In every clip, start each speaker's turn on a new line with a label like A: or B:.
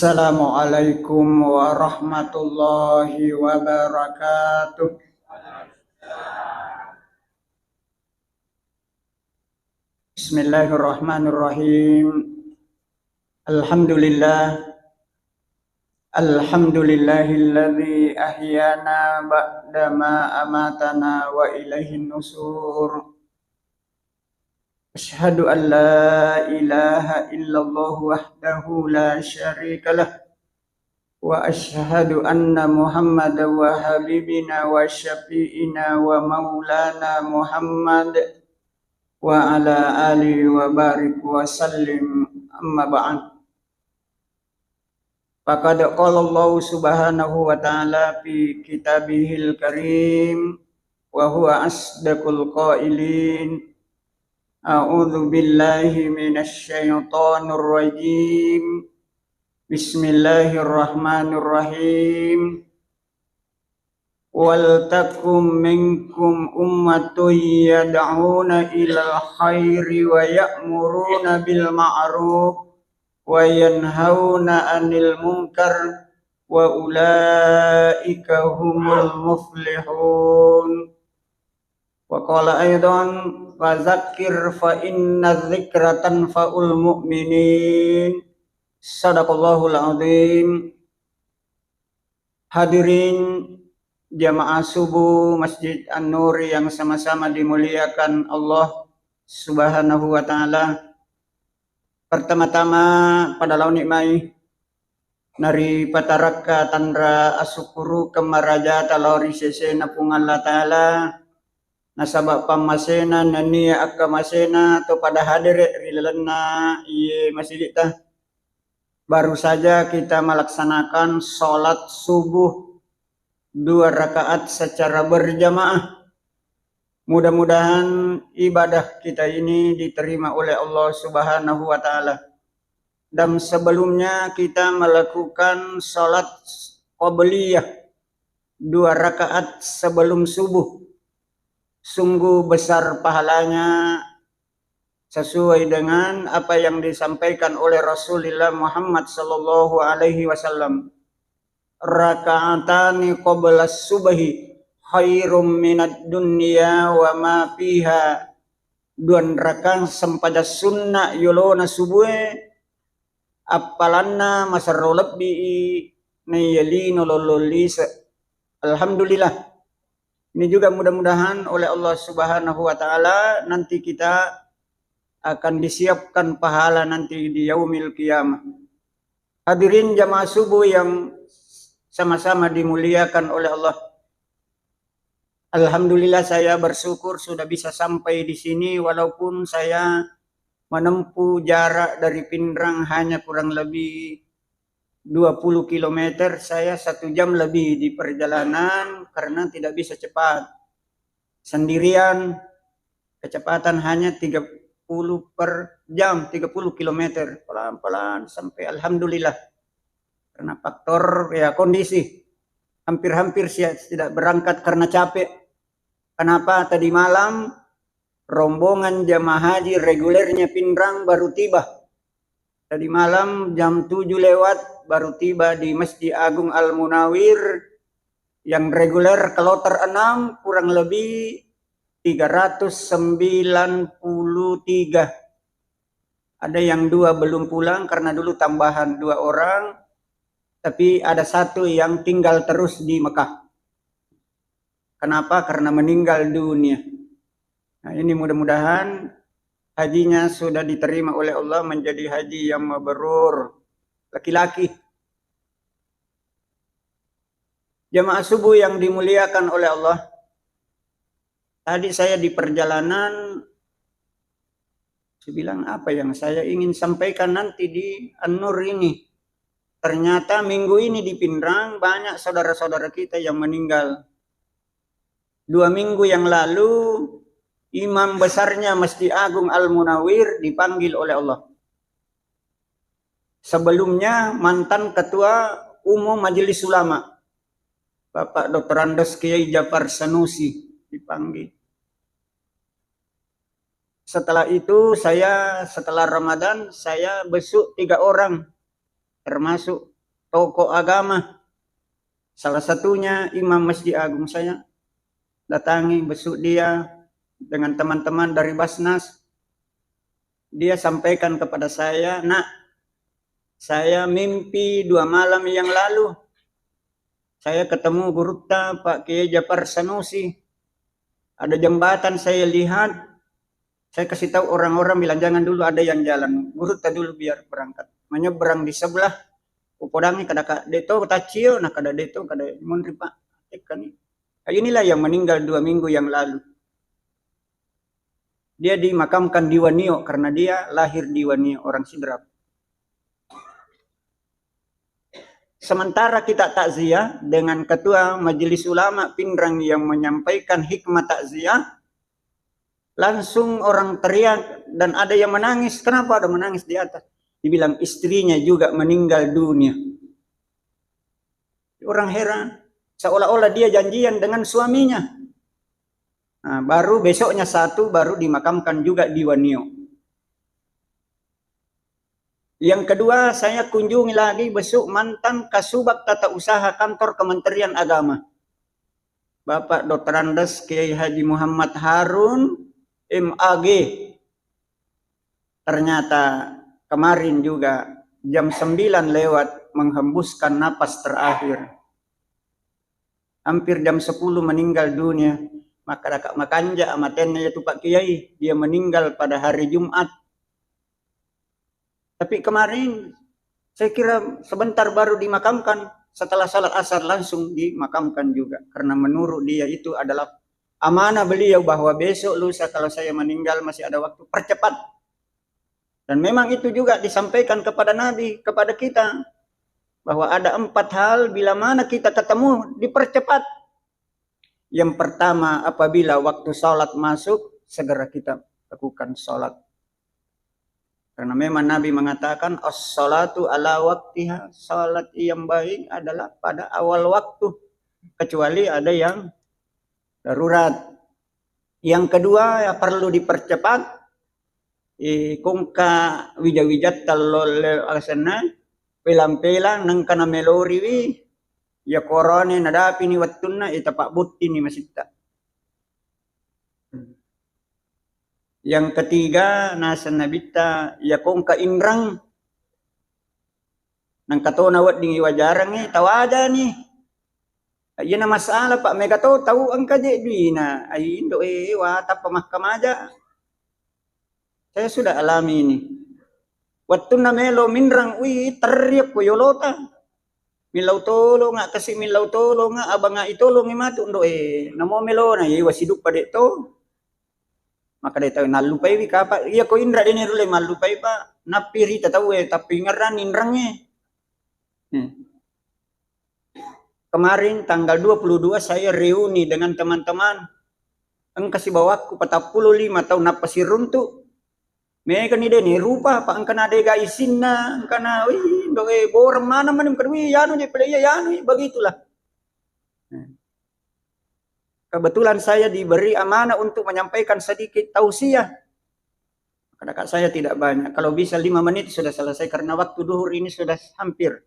A: Assalamualaikum warahmatullahi wabarakatuh. Bismillahirrahmanirrahim. Alhamdulillahilladzi ahyana ba'dama amatana wa ilaihin nusur. Asyhadu an la ilaha illallah wahdahu la syarikalah wa asyhadu anna Muhammadan wa habibina wa syafi'ina wa maulana Muhammad wa ala alihi wa barik wa sallim, amma ba'd. Faqad qala Allah subhanahu wa ta'ala fi kitabihil karim wa huwa asdaqul qailin. A'udzu billahi minasy syaithanir rajim. Bismillahirrahmanirrahim. Wal takum minkum ummatun yad'una ilal khairi wa ya'muruna bil ma'ruf wa yanhauna 'anil munkar wa ulaika humul muflihun. Wa qala aidan fadzakir fa inna dzikra tanfa'ul mu'minin. Shadaqallahul azim. Hadirin jamaah subuh Masjid An-Nur yang sama-sama dimuliakan Allah Subhanahu wa ta'ala. Pertama-tama pada laun nikmai nari pataraka tandra asukuru kemaraja talori sese napung Allah ta'ala nasabak pamasena nania akamasena atau pada hadir rilalana iye masjid ta. Baru saja kita melaksanakan sholat subuh 2 rakaat secara berjamaah. Mudah-mudahan ibadah kita ini diterima oleh Allah Subhanahu wa ta'ala. Dan sebelumnya kita melakukan sholat qabliyah 2 rakaat sebelum subuh. Sungguh besar pahalanya sesuai dengan apa yang disampaikan oleh Rasulullah Muhammad sallallahu alaihi wasallam. Raka'atani qabla subhi khairum minad dunya wa ma fiha. 2 rakaat sempada sunnah yolona subuh apalanna masarolab bi nayalino lololis. Alhamdulillah. Ini juga mudah-mudahan oleh Allah Subhanahu wa ta'ala nanti kita akan disiapkan pahala nanti di yaumil qiyamah. Hadirin jamaah subuh yang sama-sama dimuliakan oleh Allah. Alhamdulillah saya bersyukur sudah bisa sampai di sini walaupun saya menempuh jarak dari Pindrang hanya kurang lebih 20 km. Saya 1 jam lebih di perjalanan karena tidak bisa cepat. Sendirian kecepatan hanya 30 per jam, 30 km. Pelan-pelan sampai alhamdulillah. Karena faktor ya kondisi. Hampir-hampir saya tidak berangkat karena capek. Kenapa? Tadi malam rombongan jamaah haji regulernya Pindrang baru tiba. Tadi malam jam 7 lewat baru tiba di Masjid Agung Al-Munawir. Yang reguler kloter 6 kurang lebih 393. Ada yang 2 belum pulang karena dulu tambahan 2 orang. Tapi ada 1 yang tinggal terus di Mekah. Kenapa? Karena meninggal dunia. Nah ini mudah-mudahan hajinya sudah diterima oleh Allah menjadi haji yang mabrur. Laki-laki. Jamaah subuh yang dimuliakan oleh Allah. Tadi saya di perjalanan, saya bilang apa yang saya ingin sampaikan nanti di An-Nur ini. Ternyata minggu ini di Pindrang banyak saudara-saudara kita yang meninggal. 2 minggu yang lalu imam besarnya Masjid Agung Al-Munawir dipanggil oleh Allah. Sebelumnya mantan ketua umum Majelis Ulama Bapak Dr. Andes Kiai Jafar Sanusi dipanggil. Setelah itu setelah Ramadan saya besuk 3 orang termasuk tokoh agama. Salah satunya Imam Masjid Agung. Saya datangi, besuk dia dengan teman-teman dari Basnas. Dia sampaikan kepada saya, "Nak, saya mimpi 2 malam yang lalu. Saya ketemu Gurutta Pak Kiai Jafar Sanusi. Ada jembatan saya lihat. Saya kasih tahu orang-orang, bilang jangan dulu ada yang jalan. Gurutta dulu biar berangkat. Menyeberang di sebelah. Upodangi kada deto tacio, nah kada deto kada munri Pak. Inilah yang meninggal 2 minggu yang lalu. Dia dimakamkan di Wanio karena dia lahir di Wanio, orang Sidrap. Sementara kita takziah dengan Ketua Majelis Ulama Pindrang yang menyampaikan hikmah takziah, langsung orang teriak dan ada yang menangis. Kenapa ada menangis di atas? Dibilang istrinya juga meninggal dunia. Orang heran, seolah-olah dia janjian dengan suaminya. Nah, baru besoknya 1 baru dimakamkan juga di Wanio. Yang kedua, saya kunjungi lagi besok mantan Kasubag Tata Usaha Kantor Kementerian Agama. Bapak Dr. Andes Kiai Haji Muhammad Harun MAG. Ternyata kemarin juga jam 9 lewat menghembuskan napas terakhir. Hampir jam 10 meninggal dunia. Makanja amatennya itu Pak Kiai, dia meninggal pada hari Jumat. Tapi kemarin saya kira sebentar baru dimakamkan, setelah salat asar langsung dimakamkan juga. Karena menurut dia itu adalah amanah beliau bahwa besok lusa kalau saya meninggal masih ada waktu, percepat. Dan memang itu juga disampaikan kepada Nabi, kepada kita, bahwa ada 4 hal bila mana kita ketemu dipercepat. Yang pertama, apabila waktu sholat masuk, segera kita lakukan sholat. Karena memang Nabi mengatakan, as-sholatu ala waktiha, sholat yang baik adalah pada awal waktu. Kecuali ada yang darurat. Yang kedua, ya perlu dipercepat. Kungka wijat-wijat talol alasana, pelang-pelang nang kana meloriwi, ya korone nadapi ni wattuna itapak butti ni masita. Yang ketiga, nasa nabita ya kung kainrang nang katona wat dingi wajarang ni tawada ni. Ayan na masalah Pak Megato tahu ang kaje na ay indo wata pamahkam aja. Saya sudah alami ini. Waktu na melo minrang teriak ko yolota. Milaw tolo nga kasi milaw tolo nga abang nga itolo ng mato ndo namo melo na wasiduk pa dito. Maka dito nalupay wi kapa iya ko indra din rule malupay pa napiri tataw tapi ngaran inrang Kemarin tanggal 22 saya reuni dengan teman-teman. Ang kasi bawaku 45 tahun napasiruntu. Mereka ni deni rupa pa ang kanade ga isin na ang kana ndo bor mana man kadwi yano ni pala yano begitulah. Kebetulan saya diberi amanah untuk menyampaikan sedikit tausiah. Kadang saya tidak banyak. Kalau bisa 5 menit sudah selesai karena waktu duhur ini sudah hampir.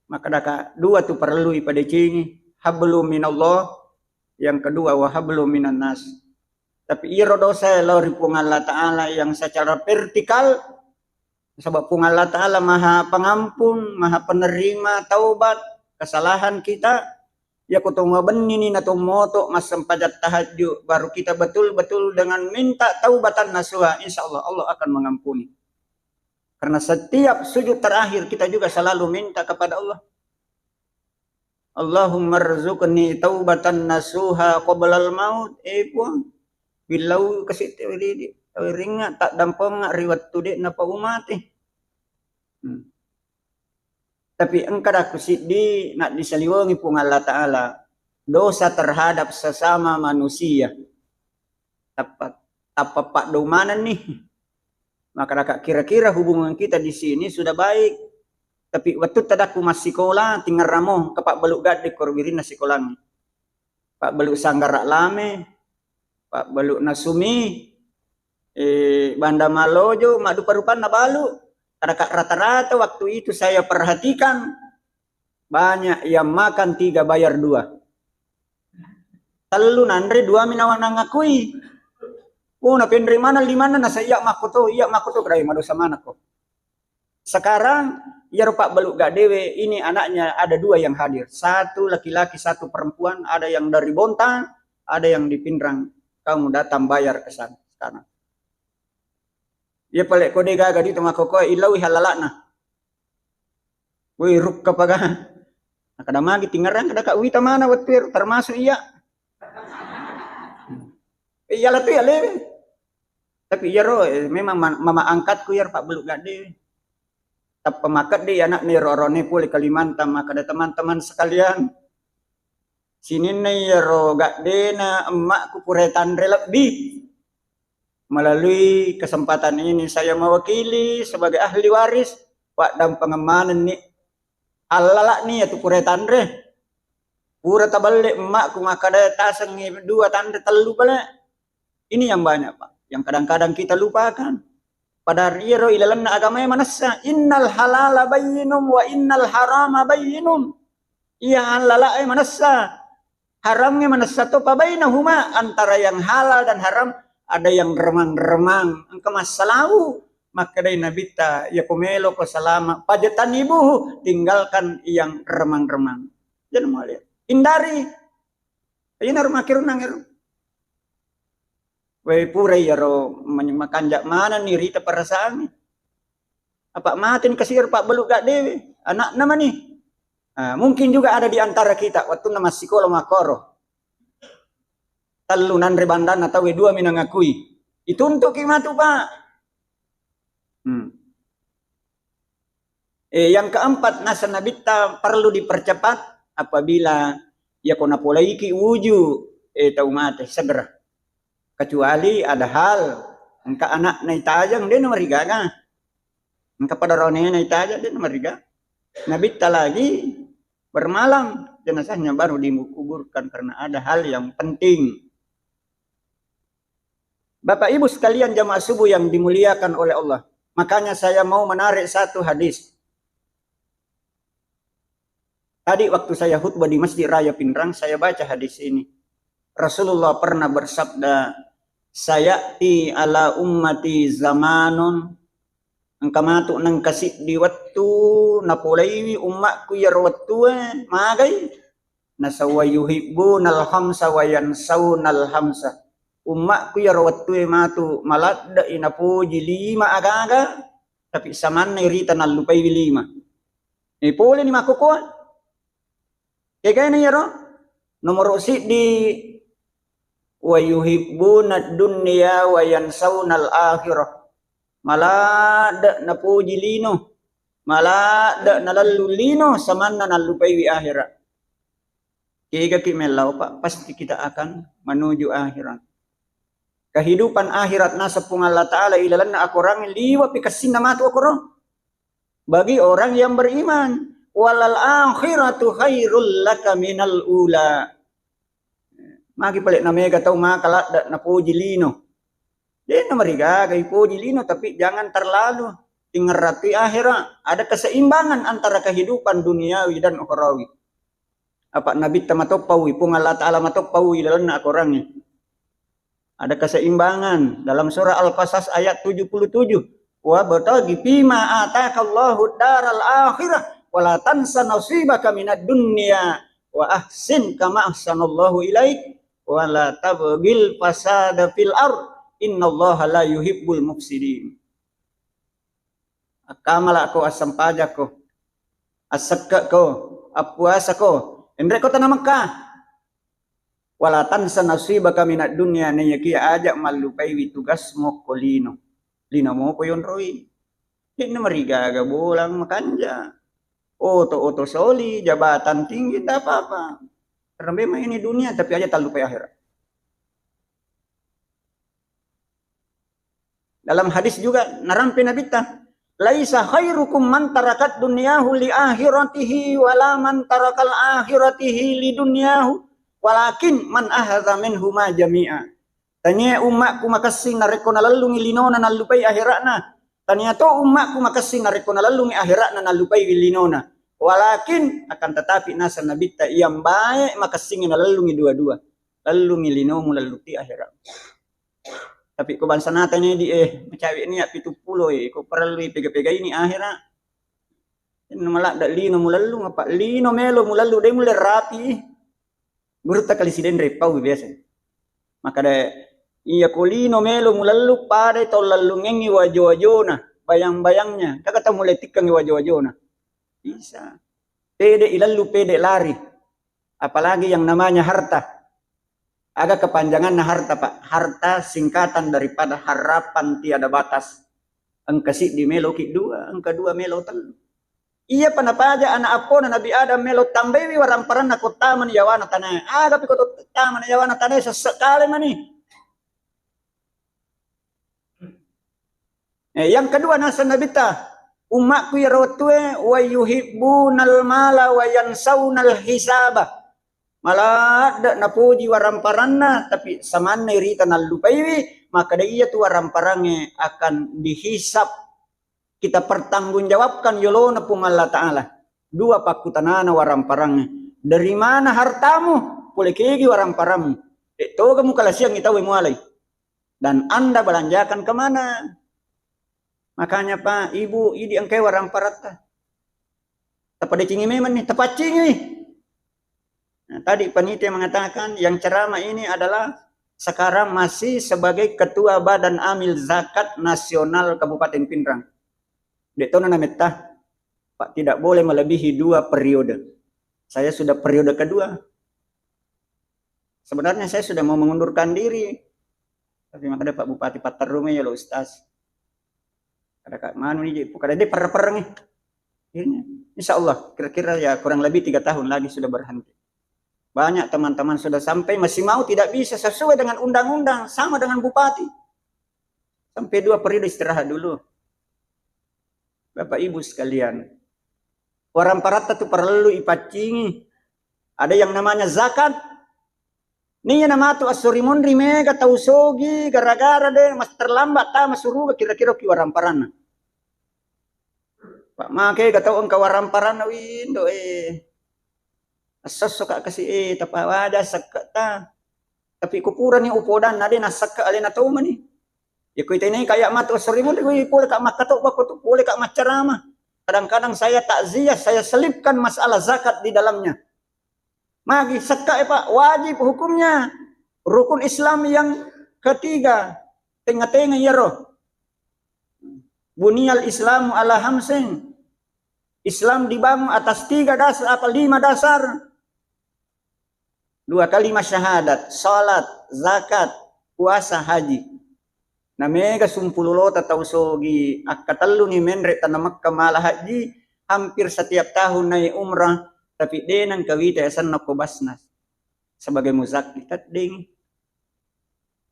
A: Maka daka 2 tu perlu pada cingi. Hablum minallah. Yang kedua wa hablum minan nas. Tapi irodo saya lori pung Allah Ta'ala yang secara vertikal. Sebab pung Allah Ta'ala maha pengampun, maha penerima taubat kesalahan kita. Ya kutunga benini na tumoto mas sempajat tahajud baru kita betul-betul dengan minta taubatan nasuha, insyaallah Allah akan mengampuni. Karena setiap sujud terakhir kita juga selalu minta kepada Allah. Allahumma rzuqni taubatan nasuha qoblal maut. Puang bilau kasi tewidi ringa tak dampong riwat tude na paumati. Tapi engkada kusidi nak disaliwangi pung Allah Ta'ala dosa terhadap sesama manusia. Tapak domanan nih. Maka kira-kira hubungan kita di sini sudah baik. Tapi waktu tadaku masih sekolah tinggal ramo ke Pak Beluk Gade korbirin na sekolah. Pak Beluk Sanggarak Lame, Pak Beluk Nasumi, Banda Malojo, Madu Parupan na balu. Rata-rata waktu itu saya perhatikan banyak yang makan 3 bayar 2. Telu nandre 2 minawan ngakui. Na pendri mana 5 na saya makoto krai madosa mana ko. Sekarang ya Pak Beluk gak dewe ini anaknya ada 2 yang hadir. 1 laki-laki 1 perempuan, ada yang dari Bontang, ada yang di Pindrang. Kamu datang bayar ke sana sekarang. Ya palek kode gaga di tengah koko ilawi halalakna. Woi ruk kapaga. Kada magi tingarang kada ka wita mana watir termasuk iya. Iyalah tuh ya le. Tapi ya ro memang mama angkatku ya Pak Beluk gade. Tap pemakat di anak ni rorone puli Kalimantan maka ada teman-teman sekalian. Sini nih ya ro gade na emakku puretan lebih. Melalui kesempatan ini saya mewakili sebagai ahli waris Pak dan pengemanan nih alala nih itu pura tandre pura tabalik emakku maka ada tasang 2 tandre telu balik ini yang banyak Pak yang kadang-kadang kita lupakan pada riro ilalan agama manasa innal halala bayyinum wa innal harama bayyinum iya halala manasa haramnya manasa to pabainahuma antara yang halal dan haram ada yang remang-remang engkau masalahu maka dari Nabi ta ya pomelo ko salama pajatan ibu tinggalkan yang remang-remang jangan mau lihat hindari ayun harus makirun nangir we pura ya ro makan jak mana nih rita perasaan apa matin kasir Pak Beluk gak dewe anak nama nih mungkin juga ada di antara kita waktu nama psikolog makoro talunan rebandan atau W2 minangakui itu untuk kimatu Pak yang keempat nasa nabita perlu dipercepat apabila ya kona polaiki wuju tahu mate segera kecuali ada hal engka anak naitajang dia nomor 3 kan engka pada rone naitajang dia nomor 3 nabita lagi bermalam jenazahnya baru dikuburkan karena ada hal yang penting. Bapak Ibu sekalian jamaah subuh yang dimuliakan oleh Allah. Makanya saya mau menarik satu hadis. Tadi waktu saya khutbah di Masjid Raya Pindrang, saya baca hadis ini. Rasulullah pernah bersabda, sayati ala ummati zamanun, engkamatu nang kasih di waktu napolaiwi umatku ya waktu magai, nasawa yuhibbunal khamsa wa yansawnal khamsa. Umatku ya waktu matu maladda inapuji 5 agaga tapi saman rita nalupai 5 pole ni makukuan kaya na yaro nomor si di wa yuhibbuna dunya wa yansawna al-akhirah maladda napuji lino maladda nalallu lino saman nalupai akhirat kaya kimelaw Pak pasti kita akan menuju akhirat. Kehidupan akhirat nasabung Allah Ta'ala ilalan na akurang liwa pikasin na matu akurang. Bagi orang yang beriman. Walal akhiratu khairul laka minal ula. Magi palit na mega tau makalat na puji lino. Dia na mariga kay puji lino tapi jangan terlalu tingerati akhirat. Ada keseimbangan antara kehidupan duniawi dan ukhrawi. Apa Nabi tamatopawi pung Allah Ta'ala matopawi ilalan na akurang ni. Ada keseimbangan dalam surah Al-Qasas ayat 77. Wa batagi fima atakallahu daral akhirah wa la tansa nasibaka minad dunya wa ahsin kama ahsanallahu ilaik wa la tabghil fasada fil ard innallaha la yuhibbul mufsidin. Akamala ko asam pajak ko asakka ko apuasa ko endre ko tanah Mekah walatan sanasibaka minad dunya na yaki ajak malupai tugas mo kolino lino mo po yon roi hindi na marigaga bulang makanja oto soli jabatan tinggi tak apa-apa karena memang ini dunia tapi aja talupai akhirat. Dalam hadis juga narampi nabita laisa khairukum man tarakat dunyahu li akhiratihi wala man tarakal akhiratihi li dunyahu walakin man ahadha minhuma jami'a. Tanya umatku makasing nareko nalalung ilinona nalupai akhiratna. Taniato umakku makasih nariko nalalungi akhirat na nalupai wilinona. Walakin akan tetapi nasa nabita yang baik makasih nalalungi dua-dua. Lalungi linomu laluti akhirat. Tapi ko bansa natin ni macawi ni 70 ko perlu pega-pega ini akhirat. Ino malak dak lino mulalu ngapa lino melo mulalu dai mulai rapi. Guru ta kali siden repau biasa. Maka da iya kolino melo mulalu pada to lalu ngengi wajo-wajona, bayang-bayangnya. Kata mulai tikang wajo-wajona. Bisa. Pede ilalu pede lari. Apalagi yang namanya harta. Agak kepanjangan harta, Pak. Harta singkatan daripada harapan tiada batas. Angka si di melo ki dua, angka dua melo telu. Iya panapaja anak apo na Nabi Adam melo tambewi waramparan na taman yawana tanay. Aga piko taman yawana tanay sa sekali mani. Yang kedua nasa nabita umakku ya rotue wa yuhibbunal mala wa yansawnal hisaba. Malah dak napuji waramparanna tapi samanne rita nalupaiwi maka dia tu waramparangnya akan dihisap. Kita pertanggungjawabkan yolona pung Allah Ta'ala. Dua pakutanana waramparangnya. Dari mana hartamu? Boleh kegi waramparangmu. Itu kamu kalau siang kita mulai. Dan Anda belanjakan kemana? Makanya Pak, Ibu, ini angkai waramparat. Tepat cingi memang nih, tepat cingi. Nah, tadi panitia mengatakan yang ceramah ini adalah sekarang masih sebagai Ketua Badan Amil Zakat Nasional Kabupaten Pindrang. Detona nametah, Pak tidak boleh melebihi 2 periode. Saya sudah periode kedua. Sebenarnya saya sudah mau mengundurkan diri. Tapi makanya Pak Bupati Patarrume ya lo Ustaz. Ada Kak Manu nih, kada dia per-per nih. Insya Allah, kira-kira ya kurang lebih 3 tahun lagi sudah berhenti. Banyak teman-teman sudah sampai masih mau tidak bisa sesuai dengan undang-undang, sama dengan Bupati. Sampai 2 periode istirahat dulu. Bapak Ibu sekalian, waramparata itu perlu ipacingi. Ada yang namanya zakat. Nih nama tu asurimun rime kata usogi gara-gara deh mas terlambat ta masuruh kira-kira ki waramparana. Pak make kata engkau waramparana windo asas suka kasih tapa wada sakata. Tapi kupuran ni upodan nade nasaka alena tau mani. Ya kuita ini kayak matu seribu boleh kak makatok baku boleh kak macerama. Kadang-kadang saya takziah, saya selipkan masalah zakat di dalamnya. Magi seka Pak, wajib hukumnya. Rukun Islam yang ketiga, tengah-tengah ya roh. Bunyal Islamu ala hamsin. Islam dibangun atas 3 dasar atau 5 dasar. 2 kalimat syahadat, salat, zakat, puasa, haji. Namega sumpululo tatau sogi akatalu ni menre tanamak kamala haji hampir setiap tahun naik umrah tapi denang kawita yasan nako basnas sebagai muzakki tading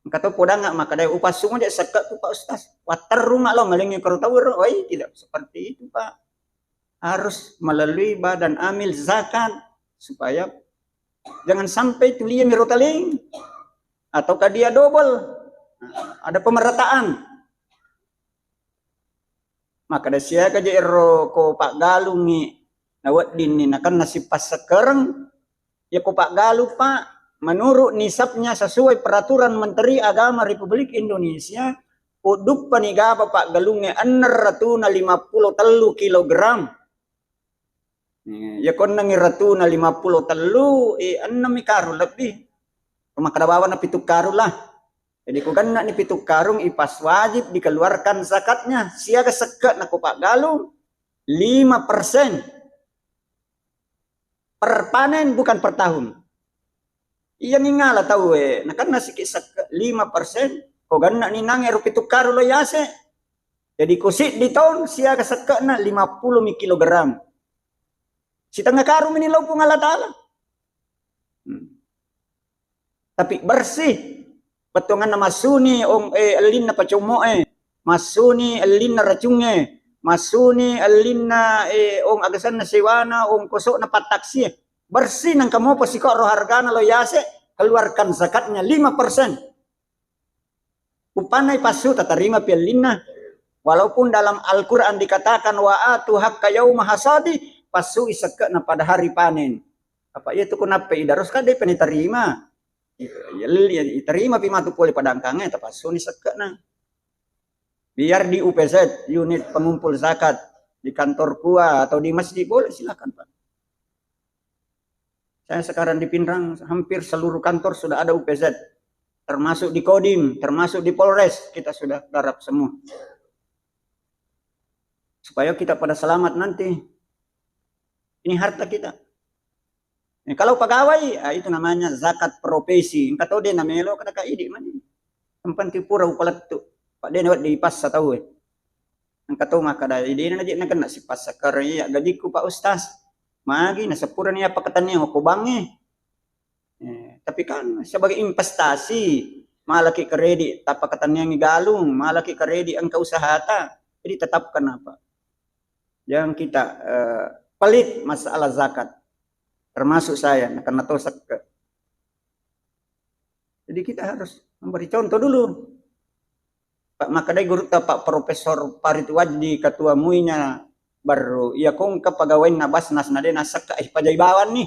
A: kata podang nggak maka dai upas semua dia sekat tu Pak Ustaz water rumah lo malingi kerutawur oi tidak seperti itu Pak harus melalui badan amil zakat supaya jangan sampai tulia mirotaling ataukah dia double. Ada pemerataan. Maka da siya ka ero ko Pak Galuh ni nawat din ni nakan nasi pas sekarang ya ko Pak Galuh Pak menurut nisabnya sesuai peraturan Menteri Agama Republik Indonesia uduk panigaba Pak Galuh ni 653 kilogram. Ya kon nang 653 6 karo lebih. Makadabawa na 7 karo lah. Jadi kung kan ni 7 karung ipas wajib dikeluarkan zakatnya. Siaga sekat na ko Pak Galuh 5% per panen bukan per tahun. Iya ngingala tahu nakan nasi sekat 5% ko ganna ni nang 7 karo lo yase. Jadi kusit di tahun siaga sekat na 50 kilogram. Si tengah karung ini lo pung Allah Ta'ala. Tapi bersih. Patungan na masuni ong alin na pacumo masuni alin na racunge masuni alin na ong agasan na siwana ong kusok na pataksi bersih nang kamu pasiko roh harga na lo yase keluarkan zakatnya 5%. Upanay pasu tatarima pialin na Walaupun dalam Al-Quran dikatakan wa'atu hakka yauma hasadi, pasu isakna pada hari panen. Apa itu kenapa idarus kan dia peniterima. Ya terima pimatu poli pada angkangnya tapasu ni sakna. Biar di UPZ, unit pengumpul zakat, di kantor KUA atau di masjid boleh, silakan Pak. Saya sekarang di Pindrang, hampir seluruh kantor sudah ada UPZ. Termasuk di Kodim, termasuk di Polres, kita sudah garap semua. Supaya kita pada selamat nanti. Ini harta kita. Nah, kalau pegawai, itu namanya zakat profesi. Engkau tahu dia namanya lo, kada kaidi man. Tempat tipura upalat tu. Pak dia nawat di pas tahu. Engkau tahu maka dah ide na dia nak si pas karya gajiku Pak Ustaz. Magi na sepura niya pakatan niya kubangi. Tapi kan sebagai investasi, malaki kredit tapakatan niya ngigalung, malaki kredit ang kausahata. Jadi tetapkan apa? Yang kita pelit masalah zakat. Termasuk saya, karena tosak. Jadi kita harus memberi contoh dulu. Pak Makadai guru Pak Profesor Farid Wajdi ketua MUI-nya baru ya kong kapagawin na basnas na din nasa pajaybawan ni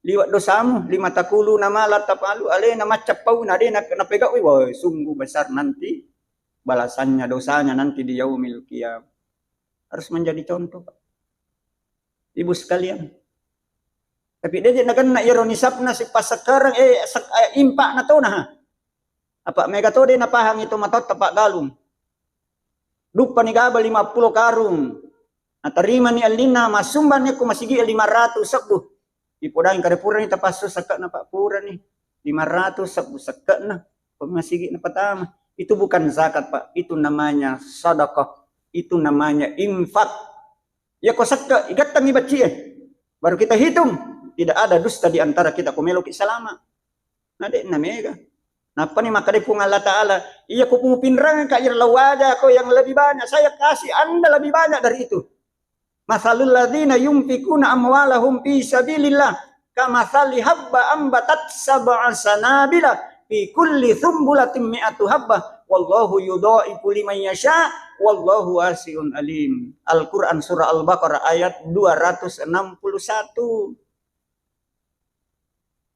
A: liwat dosamu 5 takulu na malat tapalu ale na macapaw na din napegaw wah sungguh besar nanti balasannya dosanya nanti di yaumil qiyam. Harus menjadi contoh Pak. Ibu sekalian. Tapi dia na ironisap na si pas sekarang impak na to na. Apa mega to din napahang ito matot tapak galung. Lupa ni gabal 50 karung. Natarima ni Alina masumban niya kumasigi 500 sabdo. Ipodang kadepura ni tapaso sakak na Pak pura ni 500 sabdo sakak na kumasigi na patama. Itu bukan zakat Pak, itu namanya sedekah, itu namanya infak. Ya kok sakak igatang ibaci baru kita hitung tidak ada dusta di antara kita kumelok selama. Nade na mega. Napa nih maka pun Allah Ta'ala, iya ku pinrang ka irlawaja ko yang lebih banyak, saya kasih Anda lebih banyak dari itu. Masalul ladzina yunfikuna amwalahum fi sabilillah kamathali habba ambatat sab'a sanabila fi kulli thumbulatin mi'atu habba wallahu yudha'ifu liman yasha wallahu wasi'un alim. Al-Qur'an surah Al-Baqarah ayat 261.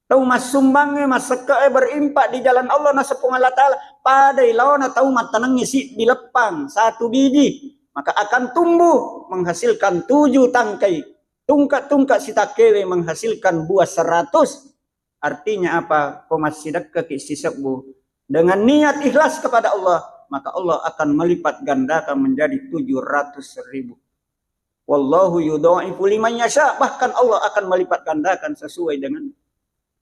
A: Tahu mas sumbangnya mas sekae berimpak di jalan Allah nasa Allah Ta'ala pada lawan tahu matanang ngisi di lepang 1 biji maka akan tumbuh menghasilkan 7 tangkai tungkat-tungkat si takewe menghasilkan buah 100. Artinya apa? Komas sidak ke sisabbu dengan niat ikhlas kepada Allah maka Allah akan melipat gandakan menjadi 700.000. Wallahu yudha'ifu liman yasha, bahkan Allah akan melipat gandakan sesuai dengan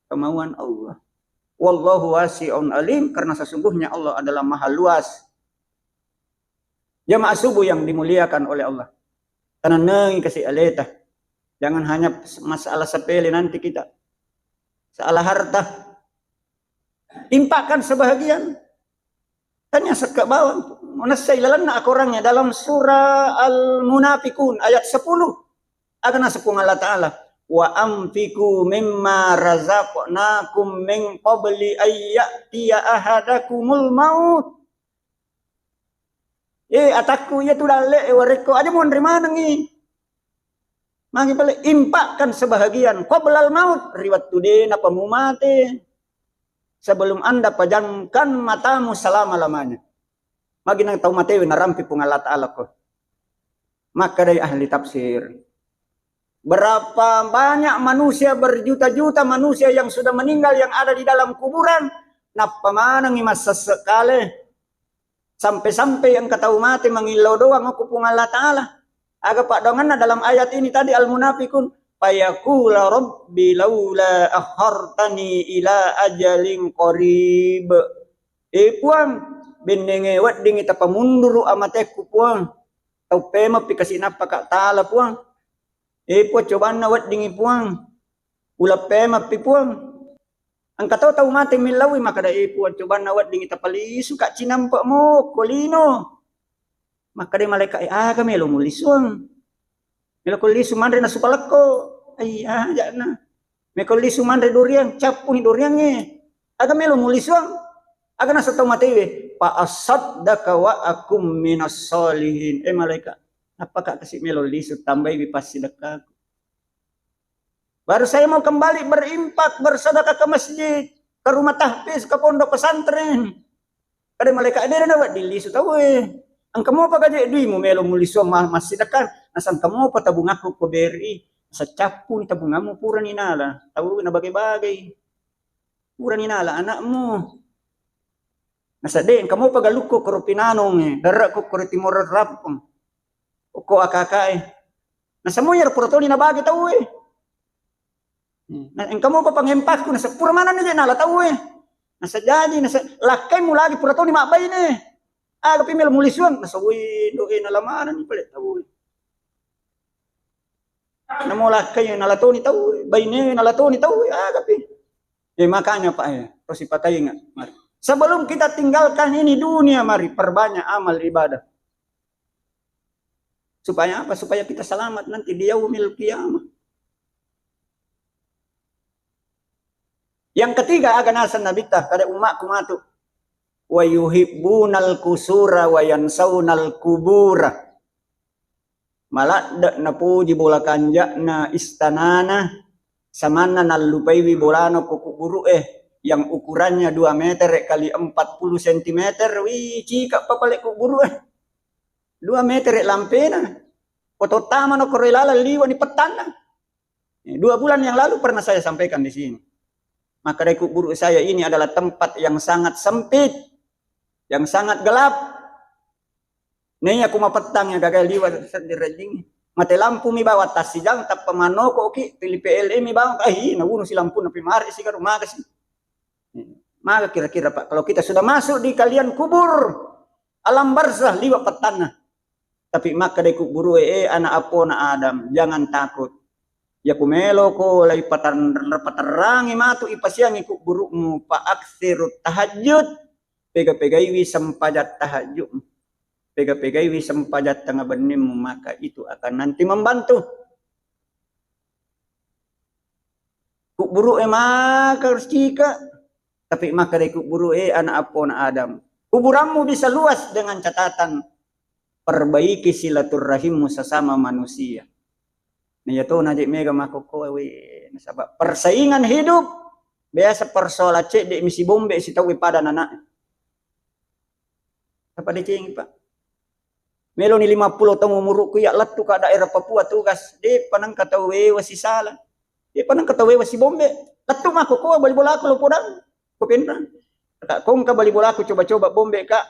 A: kemauan Allah. Wallahu wasi'un alim, karena sesungguhnya Allah adalah maha luas. Jamaah subuh yang dimuliakan oleh Allah. Karena nengi kasih aleta. Jangan hanya masalah sepele nanti kita. Salah harta. Impakkan sebahagian. Tanya sekak bawang. Menasai lalana aku orangnya dalam surah Al-Munafikun ayat 10. Akan nasepung Allah Ta'ala. Wa amfiku mimma razaqnakum min qabli ayyatiya ahadakumul maut. Ataku ya tu dale wareko aja mau nerima nangi. Mangi pale impakkan sebahagian qablal maut riwat tude napa mu mate. Sebelum Anda pejamkan matamu selama-lamanya. Magi nang tau mate narampi pung Allah Ta'ala ko. Maka dari ahli tafsir. Berapa banyak manusia, berjuta-juta manusia yang sudah meninggal yang ada di dalam kuburan. Napa manang masa sekali. Sampai-sampai yang kata mati mengilau doang aku pun Allah Ta'ala. Agak pak dongan dalam ayat ini tadi Al-Munafikun. Fayaqula rabbi laula akhartani ila ajalin qarib. Puang. Bindenge wat dingi tapa munduru amateku puang. Tau pema pikasi napa kak ta'ala puang. Po coba na wat dingi puang. Ula pema pi puang. Ang kataw tahu mati milawi maka da po coba na wat dingi tapalisu kak cinampa mo kolino. Maka da malaikat aga melo mulisuang. Melo kolisu mandre na supalako. Ay aja na. Melo kolisu mandre durian capung duriannya. Aga melo mulisuang. Aga na sa tau mati we. fa asaddaka wa akum minas solihin. Malaikat, apakah kasih melo lisut tambah pas sedekah. Baru saya mau kembali berimpak, bersedekah ke masjid, ke rumah tahfiz, ke pondok pesantren. Kada malaikat dia dapat dilisut tahu ang kamu apa gaji duimu melo muliso masjid kan nasan kamu apa tabung aku ko BRI sa capun tabungamu pura ninala tahu na bagay-bagay pura ninala anakmu nasa din kamu pagaluko ko pinanong dara ko timor rap ko akakae nasa mo yar pura to ni na bagay tahu ang kamu pa panghempak ko nasa pura mana ni nala tahu nasa jadi nasa lakay mo lagi pura to ni mabay ni tapi mel mulisuan nasa doe na lamanan ni palit tawo namo lakay nalato ni tawo bayne nalato ni tawo tapi makanya Pak terus ipatay nga mari sebelum kita tinggalkan ini dunia mari perbanyak amal ibadah supaya apa supaya kita selamat nanti di yaumil qiyamah. Yang ketiga aganasan nabita kada umat kumatu wa yuhibbunal kusura wa yansaunal kubura malak na puji bola kanja na istanana samana nalupaiwi bolano kukuburu yang ukurannya 2 meter kali 40 cm wih cika papalik kuburu 2 meter lampena foto tama no korelala liwa ni petana 2 bulan yang lalu pernah saya sampaikan di sini. Maka dari kuburu saya ini adalah tempat yang sangat sempit, yang sangat gelap. Nih aku mapetang ya gagal liwat dirajing. Mate lampu mi bawa tas sijang tap pemano ko ki tili PLM mi bawa nabunuh si lampu napi mari si karo magas. Maka kira-kira Pak kalau kita sudah masuk di kalian kubur alam barzah liwat petana. Tapi maka dari kuburu anak apona Adam jangan takut. Ya kumelo ko lay patarangi matu ipasyangi kuburumu pa aksiru tahajud pega-pegaiwi sempajat tahajud pega-pegaiwi sempajat tengah benim maka itu akan nanti membantu kuburu maka harus cika tapi maka dari kuburu anak apon Adam kuburanmu bisa luas dengan catatan perbaiki silaturahimmu sesama manusia. Nih itu najik mega makoko nasabak persaingan hidup biasa persoalan cek di misi bombe si tahu pada anak apa dicing Pak melo ni 50 tahun umurku ya latu ka daerah Papua tugas di panang katawe wasisala di panang katawe wasi bombe latu makoko bali bola aku lopodang ko pinra tak kong ka bali bola aku coba-coba bombe ka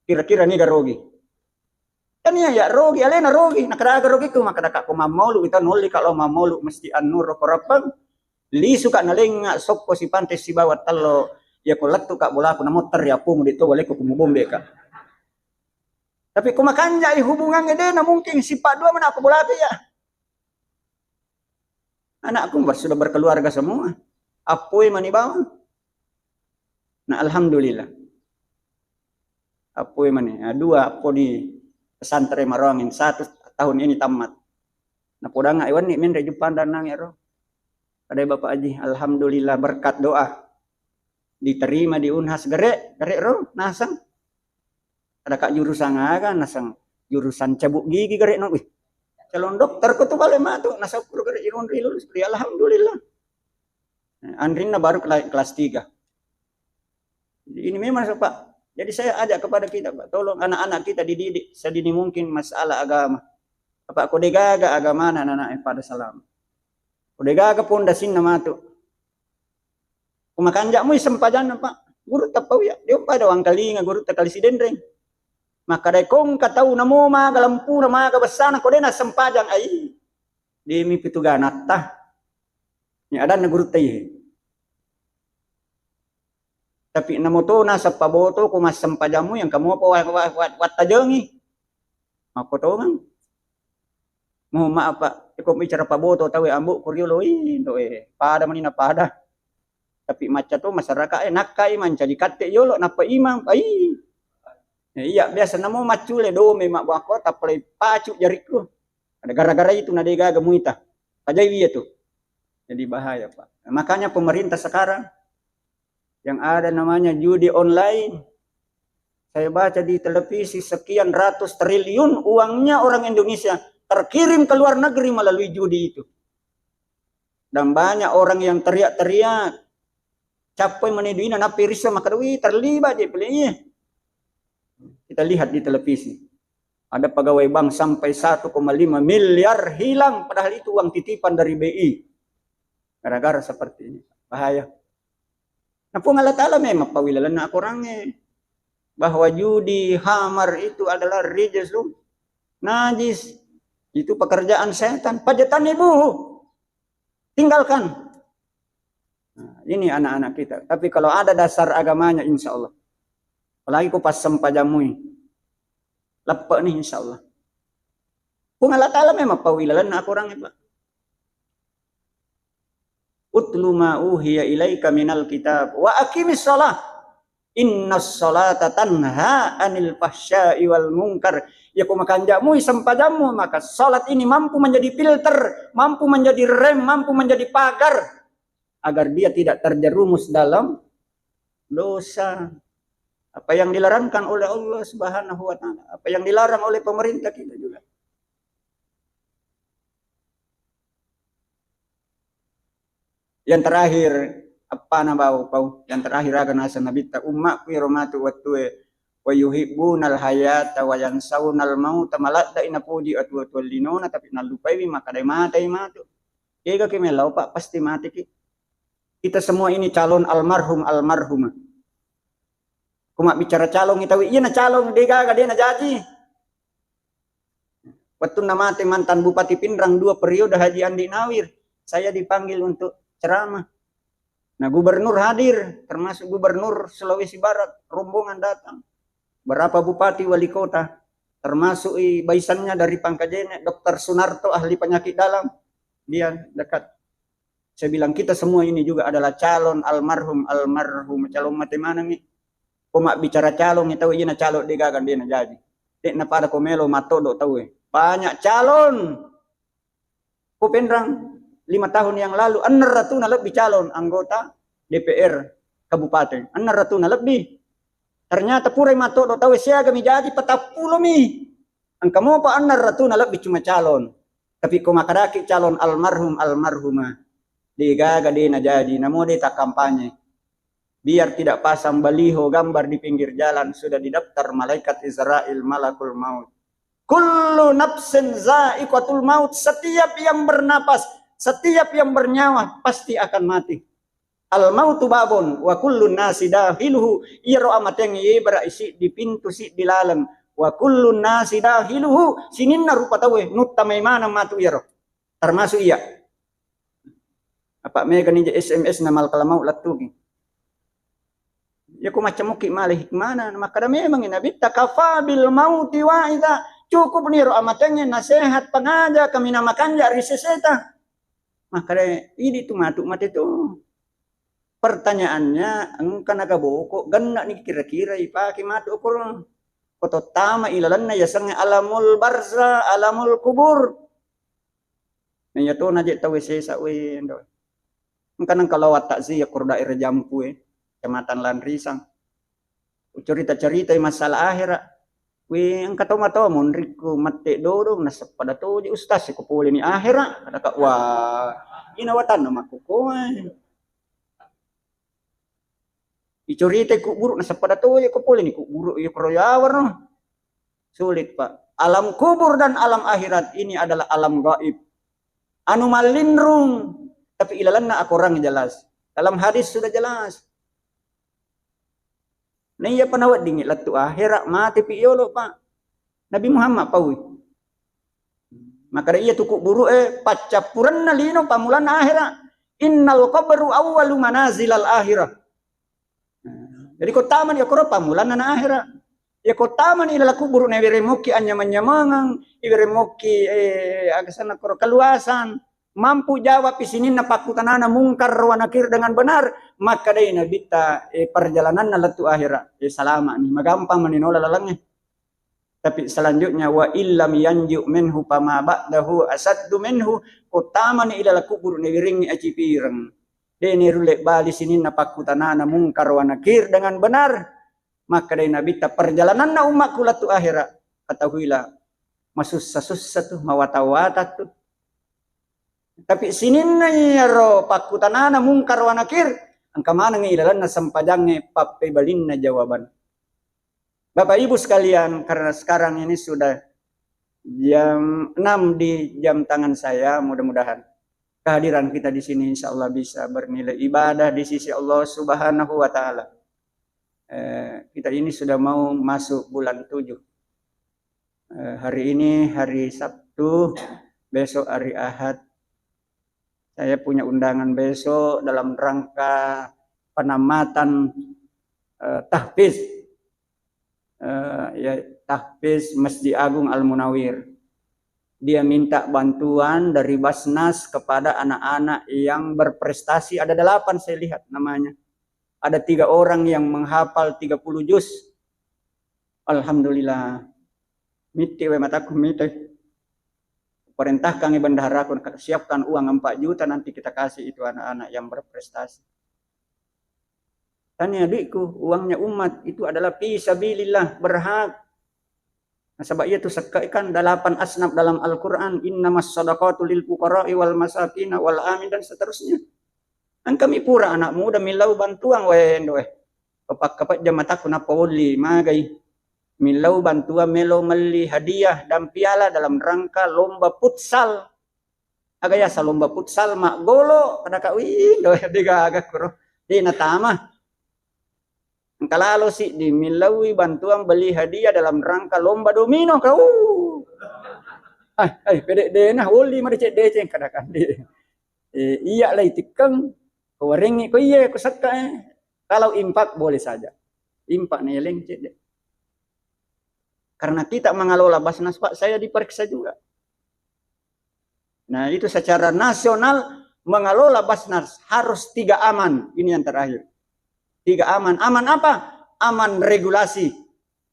A: kira-kira ni garogi kan ya rogi alena rogi nakaraga rogi ko makadaka ko mamolu ita noli kalau mamolu mesti anur korapang li suka nalenga sokko si pantes si bawat talo ya ko lattu ka bola ko namoter ya pung dito wale ko kumubombe ka tapi ko makanja hubungan ede na mungkin si Pak dua mana aku bola ya anakku sudah berkeluarga semua apoy manibawang nah alhamdulillah apoy mani dua apo di pesantren marongin 1 tahun ini tamat. Nah podang iwan nih min rejupan danang ya roh. Ada Bapak Haji, alhamdulillah berkat doa diterima di Unhas gere roh nasang. Ada kak jurusan kan nasang jurusan cabuk gigi gere no. Calon dokter ko tuh bale matu nasakur gere irun lulus alhamdulillah. Andrina baru kelas 3. Ini memang Pak. Jadi saya ajak kepada kita, Pak, tolong anak-anak kita dididik sedini mungkin masalah agama. Apa aku degaga agama anak-anak pada salam. Udegaga pondasin nama tu. Kumakanjak mu sempajan Pak. Guru tapau ya. Dia pada wang kalinga guru takali si dendreng. Maka dekong katau namo maga lampu na maga besana ko dena sempajang ai. Di mi pitu ganata. Ni ada na guru tay. Tapi namoto na sa paboto kung mas sempajamu yang kamu apa wat tajengi. Mapotongan. Mo maapa iko bicara paboto tawe ambu kuryolo pada manina pada. Tapi maca to masyarakat nakai manca dikate yolo napa imam ai. Iya biasa namo macule do me mak bako taplay pacu jariku. Ada gara-gara itu nadega gamuita. Pajai itu. Jadi bahaya Pak. Makanya pemerintah sekarang yang ada namanya judi online Saya baca di televisi sekian ratus triliun uangnya orang Indonesia terkirim ke luar negeri melalui judi itu. Dan banyak orang yang teriak-teriak, capai meneduina napi risa maka terlibat dia pilihnya. Kita lihat di televisi. Ada pegawai bank sampai 1,5 miliar hilang, padahal itu uang titipan dari BI. Gara-gara seperti ini. Bahaya. Nah, pun Allah Ta'ala memang pawilalan na kurangnya. Bahwa judi, hamar itu adalah rijsun, najis. Itu pekerjaan setan. Pajatan ibu. Tinggalkan. Nah, ini anak-anak kita. Tapi kalau ada dasar agamanya, insya Allah. Apalagi ku pas sempajamui. Lepak nih insya Allah. Kung Allah Ta'ala memang pawilalan na kurangnya Pak. Utlu ma uhiya ilaika minal kitab wa aqimis shalah. Innas salata tanha anil fahsya'i wal munkar. Ya kumakanjamu sampajamu, maka salat ini mampu menjadi filter, mampu menjadi rem, mampu menjadi pagar agar dia tidak terjerumus dalam dosa. Apa yang dilarangkan oleh Allah Subhanahu wa taala, apa yang dilarang oleh pemerintah kita juga. Yang terakhir, apa na bau? Yang terakhir akan asa nabita umma fi romatu watwe wa yuhibbunal hayata wa yansawnal maut maladda inapudi atwatul linona tapi nalupai maka dai matu. Ega kemelau Pak pasti mati ki. Kita semua ini calon almarhumah. Kuma bicara calon itawi iya na calon dega dia na jadi. Waktu namate mantan Bupati Pindrang 2 periode Haji Andi Nawir, saya dipanggil untuk ceramah. Nah, gubernur hadir, termasuk gubernur Sulawesi Barat, rombongan datang. Berapa bupati wali kota, termasuk baisannya dari Pangkajene, Dr. Sunarto, ahli penyakit dalam, dia dekat. Saya bilang kita semua ini juga adalah calon almarhum, calon mati mana nih? Koma bicara calon itu iya na calon degagan dia na jadi. Dek na pada komelo matodo tahu banyak calon. Kupindrang 5 tahun yang lalu, 600 na lebih calon anggota DPR kabupaten. 600 na lebih. Ternyata pura mato do tahu saya kami jadi 40 mi. Ang kamu pa 600 na lebih cuma calon. Tapi kung makaraki calon almarhumah. Digaga di na jadi. Namo di tak kampanye. Biar tidak pasang baliho gambar di pinggir jalan. Sudah didaftar malaikat Israel malakul maut. Kullu nafsin za'iqatul maut. Setiap yang bernapas, setiap yang bernyawa pasti akan mati. Al mautu babon wa kullun nasi dahiluhu. Iro amat yang ibra isi di pintu si di lalang. Wa kullun nasi dahiluhu. Sininna rupa tawe nutta may manang matu iro. Termasuk iya. Apa mega ninja SMS na mal kalamau latugi. Ya ku macam muki malih hikmana maka memang inabita kafabil mauti wa idza cukup niro amatnya nasihat pengaja kami namakan jari seseta. Maka ini tuh mati tuh. Pertanyaannya engkan aga boko ganna nih kira-kira ipaki matu ukur koto tama ilalan na yasang alamul barza alamul kubur. Nanya to na je tawe sesa we ndo. Engkan ang kalawat takziya kur daerah Jampu Kecamatan Lanrisang. Cerita-cerita masalah akhirat. Wi ang katawa-tawa mon riko mate dodong nasa pada to di ustaz ko puli ni akhirat kada ka wa inawatan na makukuan. Icorita ko buruk nasa pada to ko puli ni ko buruk yo kroyawar no. Sulit Pak. Alam kubur dan alam akhirat ini adalah alam gaib. Anu malindrung tapi ilalan na aku orang jelas. Dalam hadis sudah jelas. Nah iya panawat dingin latu akhirat mati piyolo Pak. Nabi Muhammad pawi. Maka iya tukuk buru pacapuran na lino pamulan akhirat. Innal qabru awwalu manazilal akhirah. Jadi ko taman ya koro pamulan na akhirat. Ya ko taman ila kuburu na wiremoki anyaman-nyamangang, iwiremoki agasan na koro kaluasan. Mampu jawab isinin na pakutanana mungkar wa nakir dengan benar maka dai nabita perjalanan na latu akhirat salama nih magampang maninola lalangnya. Tapi selanjutnya wa illam yanju minhu pama ba'dahu asaddu minhu utama ni ila kubur ni wiring aci pirang dene rulek bali sinin na pakutanana mungkar wa nakir dengan benar maka dari Nabi ta perjalanan na umat kula tu akhirat katahuilah masusah-susah tuh mawata-wata tuh. Tapi sinin na ro pakutanana mungkar wa nakir angka mana ngilalan na sampajangnya pape balin na jawaban. Bapak Ibu sekalian, karena sekarang ini sudah jam 6 di jam tangan saya, mudah-mudahan kehadiran kita di sini insya Allah bisa bernilai ibadah di sisi Allah Subhanahu wa Ta'ala. Kita ini sudah mau masuk bulan 7. Hari ini hari Sabtu, besok hari Ahad. Saya punya undangan besok dalam rangka penamatan tahfiz. Tahfiz Masjid Agung Al-Munawir. Dia minta bantuan dari Basnas kepada anak-anak yang berprestasi. Ada 8 saya lihat namanya. Ada 3 orang yang menghafal 30 juz. Alhamdulillah. Miti we mataku miti. Perintahkan bendahara siapkan uang 4 juta nanti kita kasih itu anak-anak yang berprestasi. Tanya adikku, uangnya umat itu adalah fisabilillah, berhak. Nah, sebab itu sekaikan 8 asnaf dalam Al-Quran, innamas sadaqatu lil fuqara'i wal masakin wal amin dan seterusnya. An kami pura anak muda milau bantuan wendo kapak jamataku napa woli magai milau bantuan melo meli hadiah dan piala dalam rangka lomba futsal. Agaya sa lomba futsal mak golo kada ka windo diga agak kuro di natama. Kalau sih dimilaui bantuan beli hadiah dalam rangka lomba domino kau. Pede deh nah woli mari cek deh kadakan di. Iya lah itikang warengi ko iya ko sakka. Kalau impak boleh saja. Impak nih leng cek deh. Karena kita mengelola Basnas Pak, saya diperiksa juga. Nah, itu secara nasional mengelola Basnas harus 3 aman. Ini yang terakhir. 3 aman. Aman apa? Aman regulasi.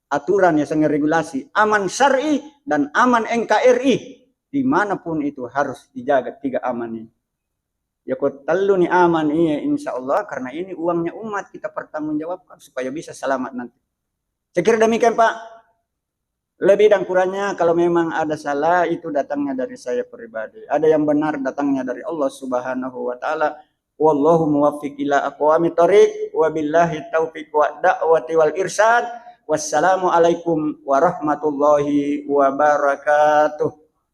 A: Aturan ya sangat regulasi. Aman syar'i dan aman NKRI. Dimanapun itu harus dijaga 3 aman ini. Ya kok telu nih aman iya insya Allah. Karena ini uangnya umat kita pertanggungjawabkan supaya bisa selamat nanti. Saya kira demikian Pak. Lebih dan kurangnya kalau memang ada salah itu datangnya dari saya pribadi. Ada yang benar datangnya dari Allah Subhanahu wa Ta'ala. Wallahu muwaffiq ila aqwamit thoriq wa billahi taufiq wa da'wati wal irsyad. Wassalamu alaikum warahmatullahi wabarakatuh.